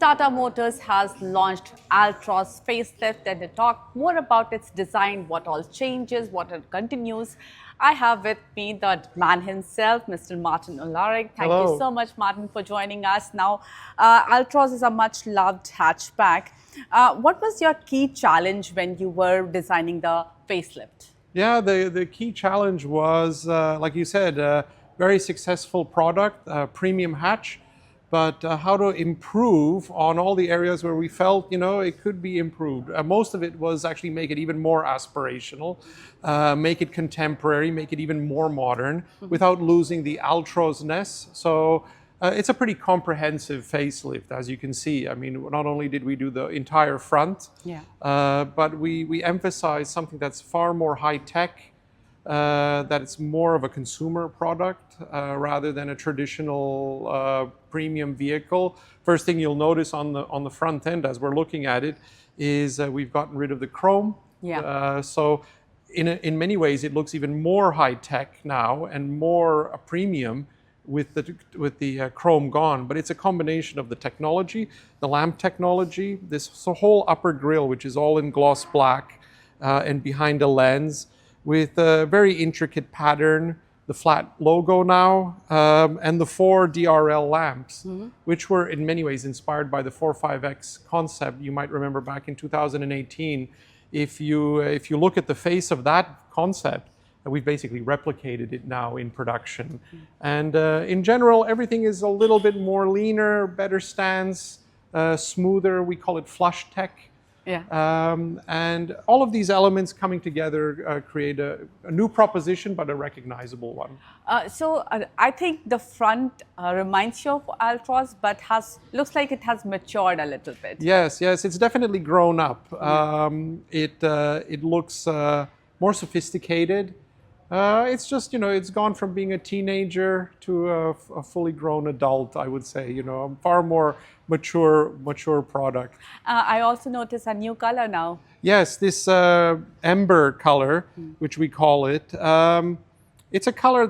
Tata Motors has launched Altroz Facelift, and to talk more about its design, what all changes, what it continues, I have with me the man himself, Mr. Martin Uhlarik. Thank you so much, Martin, for joining us. Now, Altroz is a much loved hatchback. What was your key challenge when you were designing the facelift? Yeah, the key challenge was, like you said, a very successful product, premium hatch, but how to improve on all the areas where we felt, it could be improved. Most of it was actually make it even more aspirational, make it contemporary, make it even more modern without losing the Altroz-ness. So it's a pretty comprehensive facelift, as you can see. I mean, not only did we do the entire front, but we emphasized something that's far more high-tech, that it's more of a consumer product rather than a traditional premium vehicle. First thing you'll notice on the front end as we're looking at it is we've gotten rid of the chrome. So in many ways it looks even more high-tech now and more premium with the chrome gone, but it's a combination of the technology, the lamp technology, this whole upper grille, which is all in gloss black and behind a lens with a very intricate pattern, the flat logo now, and the 4 DRL lamps, which were in many ways inspired by the 45X concept. You might remember back in 2018, if you look at the face of that concept, we've basically replicated it now in production. And in general, everything is a little bit more leaner, better stance, smoother. We call it flush tech. And all of these elements coming together create a new proposition, but a recognizable one. So I think the front reminds you of Altroz, but looks like it has matured a little bit. Yes, it's definitely grown up. It looks more sophisticated. It's just, it's gone from being a teenager to a fully grown adult, I would say, a far more mature product. I also notice a new color now. Yes, this ember color, which we call it. It's a color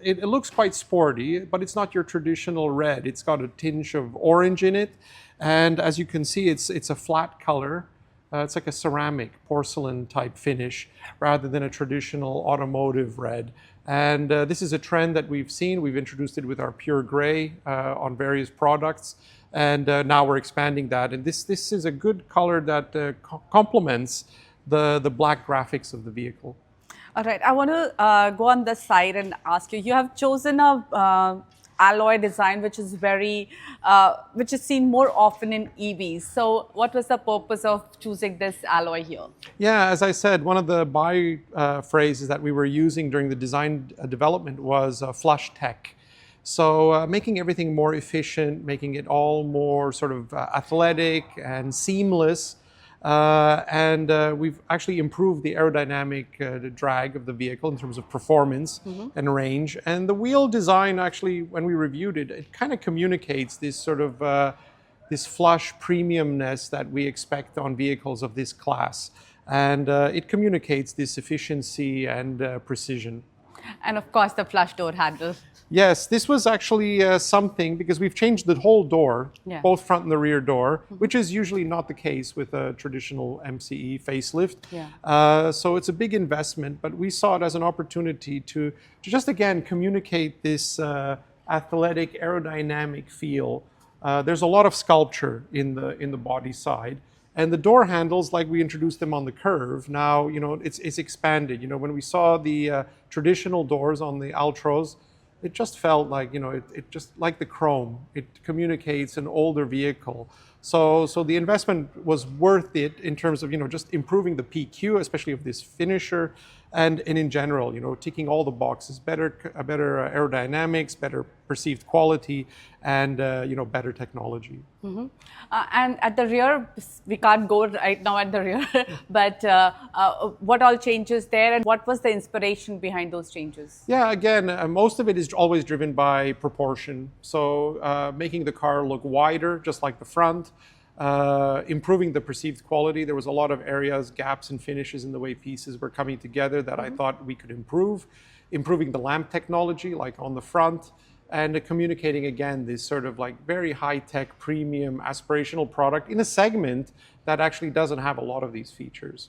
it looks quite sporty, but it's not your traditional red. It's got a tinge of orange in it. And as you can see, it's a flat color. It's like a ceramic, porcelain type finish rather than a traditional automotive red. And this is a trend that we've seen. We've introduced it with our pure gray on various products. And now we're expanding that. And this is a good color that complements the black graphics of the vehicle. All right, I want to go on the side and ask you, you have chosen a alloy design which is which is seen more often in EVs. So what was the purpose of choosing this alloy here? Yeah, as I said, one of the phrases that we were using during the design development was flush tech. So making everything more efficient, making it all more sort of athletic and seamless. We've actually improved the aerodynamic drag of the vehicle in terms of performance and range. And the wheel design, actually, when we reviewed it, it kind of communicates this sort of this flush premiumness that we expect on vehicles of this class. And it communicates this efficiency and precision. And of course, the flush door handle. Yes, this was actually something, because we've changed the whole door, both front and the rear door, which is usually not the case with a traditional MCE facelift. So it's a big investment, but we saw it as an opportunity to just, again, communicate this athletic, aerodynamic feel. There's a lot of sculpture in the body side. And the door handles, like we introduced them on the Curve, now, it's expanded. When we saw the traditional doors on the Altroz, it just felt like, it just like the chrome. It communicates an older vehicle. So the investment was worth it in terms of, just improving the PQ, especially of this finisher, and in general, ticking all the boxes, better aerodynamics, better perceived quality, and better technology. And at the rear, we can't go right now at the rear, but what all changes there, and what was the inspiration behind those changes? Yeah, again, most of it is always driven by proportion. So making the car look wider, just like the front, improving the perceived quality. There was a lot of areas, gaps and finishes in the way pieces were coming together that I thought we could improve. Improving the lamp technology, like on the front, and communicating again this sort of like very high-tech, premium, aspirational product in a segment that actually doesn't have a lot of these features.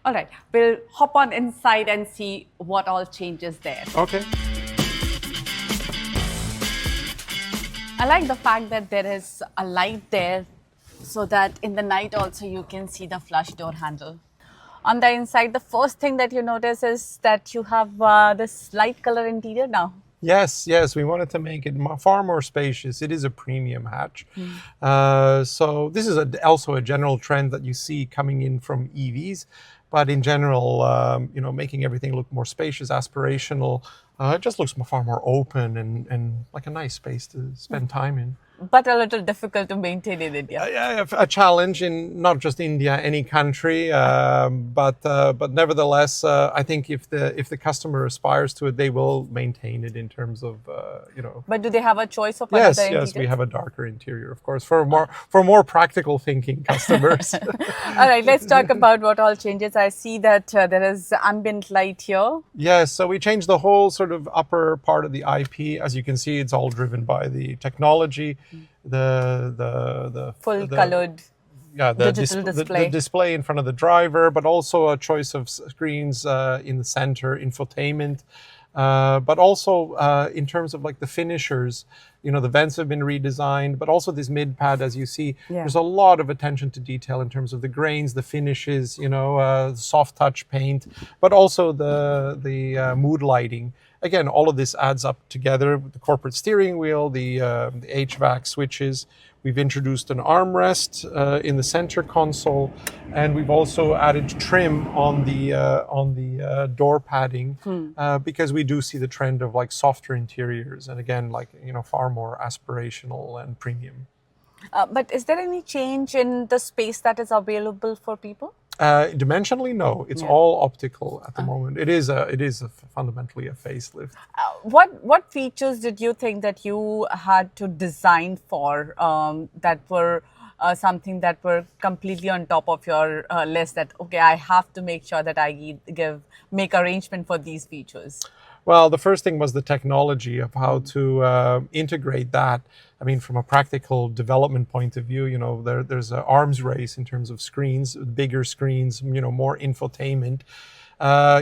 All right, we'll hop on inside and see what all changes there. Okay. I like the fact that there is a light there so that in the night also you can see the flush door handle. On the inside, the first thing that you notice is that you have this light color interior now. Yes, we wanted to make it far more spacious. It is a premium hatch. So this is also a general trend that you see coming in from EVs. But in general, making everything look more spacious, aspirational, it just looks far more open and like a nice space to spend time in. But a little difficult to maintain in India. A challenge in not just India, any country, but nevertheless, I think if the customer aspires to it, they will maintain it in terms of But do they have a choice of another interior? Yes, we have a darker interior, of course, for more practical thinking customers. All right, let's talk about what all changes. I see that there is ambient light here. Yes, so we changed the whole sort of upper part of the IP. As you can see, it's all driven by the technology. The full colored digital display. The display in front of the driver, but also a choice of screens in the center, infotainment. But also in terms of like the finishers, the vents have been redesigned, but also this mid pad, as you see, there's a lot of attention to detail in terms of the grains, the finishes, soft touch paint, but also the mood lighting. Again, all of this adds up together with the corporate steering wheel, the HVAC switches. We've introduced an armrest in the center console, and we've also added trim on the door padding because we do see the trend of like softer interiors, and again, like far more aspirational and premium. But is there any change in the space that is available for people? Dimensionally, no. It's all optical at the moment. It is fundamentally a facelift. What features did you think that you had to design for that were something that were completely on top of your list? That okay, I have to make sure that I make arrangement for these features. Well, the first thing was the technology of how to integrate that. I mean, from a practical development point of view, there's an arms race in terms of screens, bigger screens, more infotainment.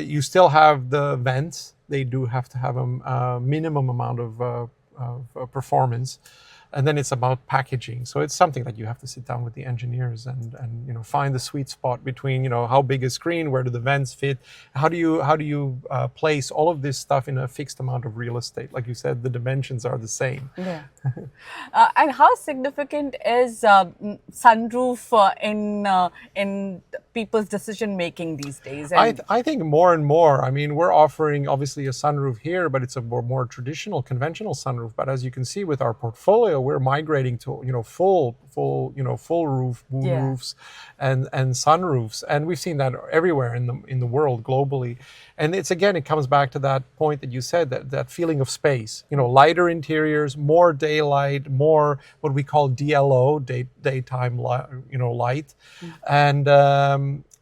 You still have the vents. They do have to have a minimum amount of performance. And then it's about packaging. So it's something that you have to sit down with the engineers and find the sweet spot between how big a screen, where do the vents fit, how do you place all of this stuff in a fixed amount of real estate. Like you said, the dimensions are the same. Yeah. And how significant is sunroof in people's decision making these days? I think more and more. I mean, we're offering obviously a sunroof here, but it's a more traditional, conventional sunroof. But as you can see with our portfolio, we're migrating to full roof, moon roofs, and sunroofs, and we've seen that everywhere in the world globally. And it comes back to that point that you said, that feeling of space. Lighter interiors, more daylight, more what we call DLO, daytime light,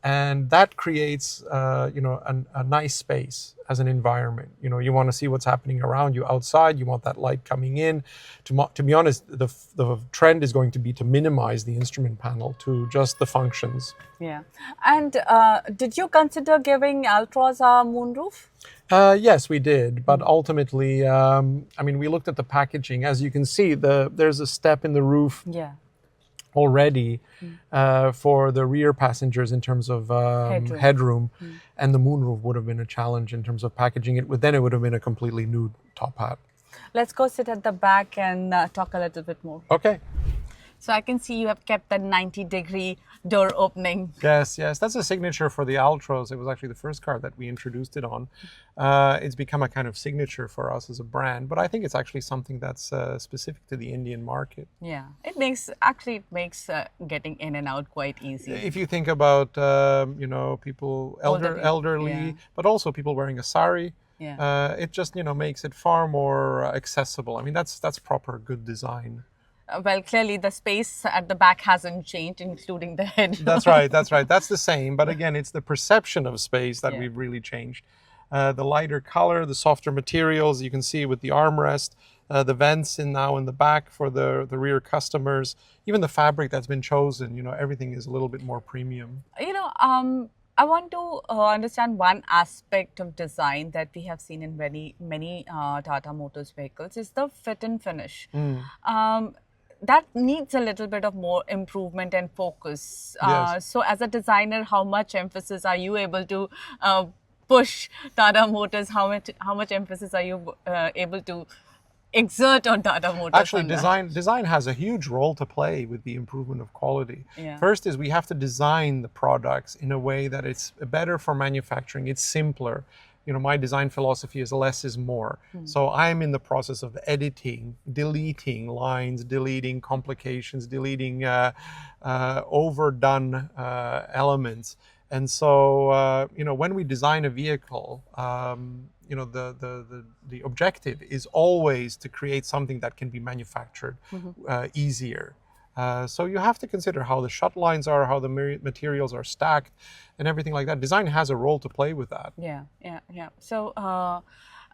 and that creates a nice space as an environment. You want to see what's happening around you outside. You want that light coming in. To be honest, the trend is going to be to minimize the instrument panel to just the functions. Yeah. And did you consider giving Altroz a moonroof? Yes, we did, but ultimately, we looked at the packaging. As you can see, there's a step in the roof. Yeah. Already for the rear passengers in terms of headroom. And the moonroof would have been a challenge in terms of packaging it. Then it would have been a completely new top hat. Let's go sit at the back and talk a little bit more. Okay. So I can see you have kept that 90-degree door opening. Yes. That's a signature for the Altroz. It was actually the first car that we introduced it on. It's become a kind of signature for us as a brand, but I think it's actually something that's specific to the Indian market. Yeah, it makes getting in and out quite easy. If you think about people elderly, but also people wearing a sari. Yeah. It just makes it far more accessible. I mean, that's proper good design. Well, clearly the space at the back hasn't changed, including the head. That's right. That's the same. But again, it's the perception of space that we've really changed. The lighter color, the softer materials, you can see with the armrest, the vents now in the back for the rear customers, even the fabric that's been chosen, everything is a little bit more premium. I want to understand one aspect of design that we have seen in many Tata Motors vehicles is the fit and finish. That needs a little bit of more improvement and focus. Yes. So as a designer, how much emphasis are you able to push Tata Motors? How much emphasis are you able to exert on Tata Motors? Actually, design has a huge role to play with the improvement of quality. Yeah. First is we have to design the products in a way that it's better for manufacturing. It's simpler. My design philosophy is less is more. So I'm in the process of editing, deleting lines, deleting complications, deleting overdone elements. And so, when we design a vehicle, the objective is always to create something that can be manufactured easier. So you have to consider how the shut lines are, how the materials are stacked, and everything like that. Design has a role to play with that. Yeah. So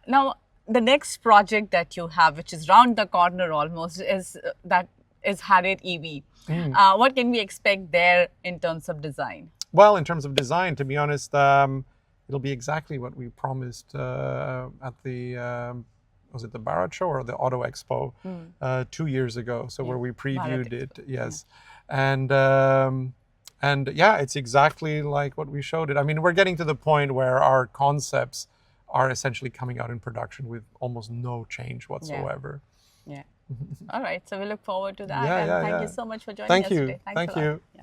now the next project that you have, which is round the corner almost, is Harrier EV. What can we expect there in terms of design? Well, in terms of design, to be honest, it'll be exactly what we promised at the was it the Bharat Show or the Auto Expo 2 years ago? So where we previewed it, yes, and yeah, it's exactly like what we showed it. I mean, we're getting to the point where our concepts are essentially coming out in production with almost no change whatsoever. Yeah. All right. So we look forward to that. Yeah, and yeah, thank yeah. you so much for joining Thank us you. today. Thanks Thank a lot. you. Yeah.